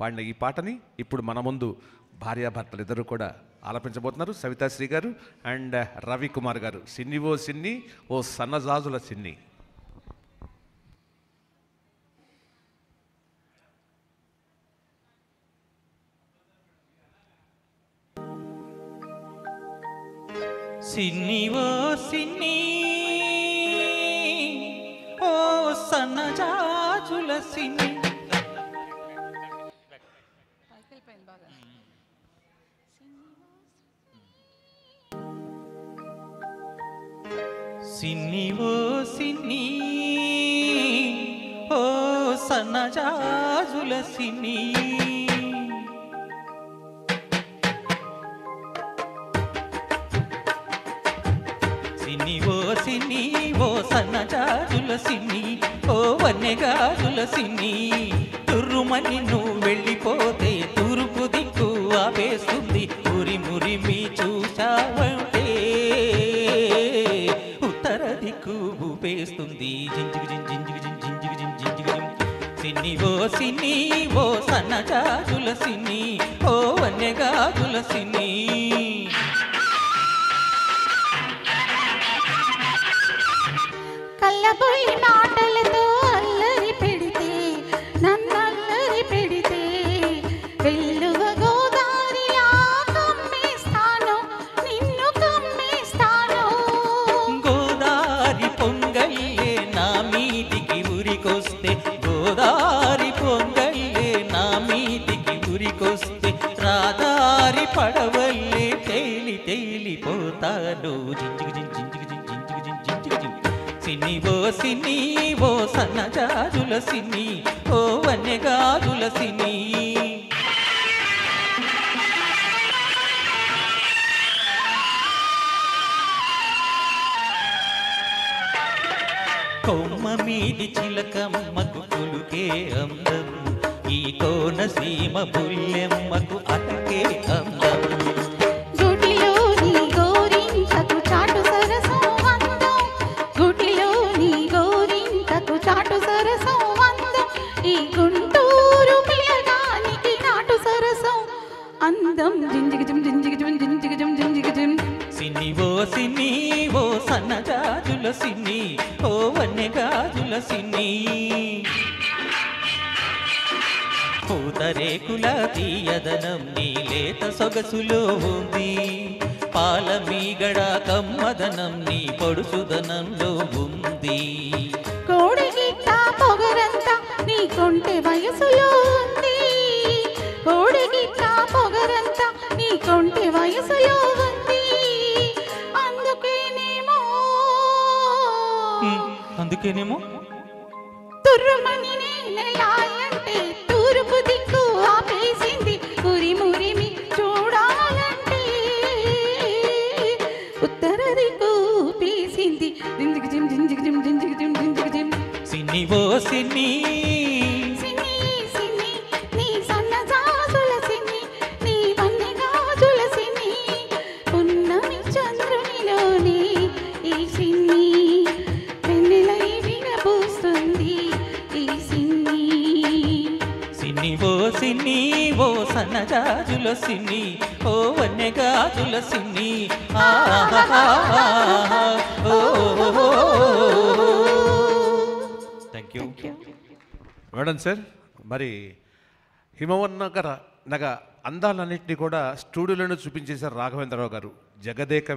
పాడిన ఈ పాటని ఇప్పుడు మన ముందు భార్యాభర్తలు ఇద్దరు కూడా ఆలపించబోతున్నారు. సవితాశ్రీ గారు అండ్ రవికుమార్ గారు. సిన్ని ఓ సిన్ని ఓ సన్నజాజుల సిన్ని. సిన్ని ఓ సిన్ని ఓ సన్నజాజుల సిన్ని. సిన్ని ఓ సిన్ని ఓ సన్నజాజుల సిన్ని. సిన్ని ఓ సిన్ని ఓ సన్నజాజుల సిన్ని ఓ వన్నెగాజుల సిన్ని. తుర్రుమని నువ్వు వెళ్ళిపోతే తూర్పు దిక్కు ఆపేస్తుంది. మురి మురిమి చూశావంటే ఉత్తర దిక్కు ఊపేస్తుంది. జింజిగి జింజిగి జింజిగి జింజిగి జిం. సిన్ని ఓ సిన్ని ఓ సన్నజాజుల సిన్ని ఓ వన్నెగాజుల సిన్ని. కళ్ళబొల్లి మాటలతో అల్లరి పెడితే నన్నల్లరి పెడితే వెల్లువ గోదారిలా కమ్మేస్తాను నిన్ను కమ్మేస్తాను. గోదారి పొంగల్లే నా మీదికి ఉరికొస్తే గోదారి పొంగల్లే నా మీదికి ఉరికొస్తే రాదారి పడవల్లే తేలి తేలిపోతాను. జింజిగి జింజిగి జింజిగి జింజిగి జిం. సిన్ని ఓ సిన్ని ఓ సన్నజాజుల సిన్ని ఓ వన్నెగాజుల సిన్ని. కొమ్మ మీది చిలకమ్మకు కులుకే అందం. ఈ కోనసీమ బుల్లెమ్మకు అటకే అందం. గుడిలోని గోరింకకు చాటు సరసం అందం. గుడిలోని గోరింకకు చాటు సరసం అందం. ఈ గుంటూరు పిల్లగానికి నాటు సరసం అందం. జింజిగి జిం జింజిగి జిం జింజిగి జిం జింజిగి జిం. సిన్ని ఓ సిన్ని ఓ సన్నజాజుల సిన్ని ఓ వన్నెగాజుల సిన్ని. పూతరేకుల తీయదనం నీ లేత సొగసులో ఉంది. పాల మీగడ కమ్మదనం నీ పొడుసుదనంలో ఉంది. కోడిగిట్ట పొగరంతా నీ కొంటె వయసులో ఉంది. కోడిగిట్ట పొగరంతా నీ కొంటె వయసులో ఉంది. అందుకేనేమో తుర్రుమని నేనెలాయంటే తూర్పు దిక్కు ఆపేసింది. మురి మురిమి చూడాలంటే ఉత్తర దిక్కు ఊపేసింది. జింజిగి జిం జింజిగి జిం జింజిగి జిం జింజిగి జిం. సిన్ని ఓ సిన్ని సిన్ని సిన్ని నీ సన్నజాజుల సిన్ని నీ వన్నెగాజుల సిన్ని. పున్నమి చంద్రునిలోని ఈ సిన్ని వెన్నెలై విరబూస్తుంది ఈ సిన్ని. సిన్ని ఓ సిన్ని ఓ సన్నజాజుల సిన్ని ఓ వన్నెగాజుల సిన్ని. Thank you madam sir. మరి హిమవన్నగర నగ అందాలన్నింటినీ కూడా స్టూడియోలోనే చూపించేశారు రాఘవేంద్రరావు గారు. జగదేక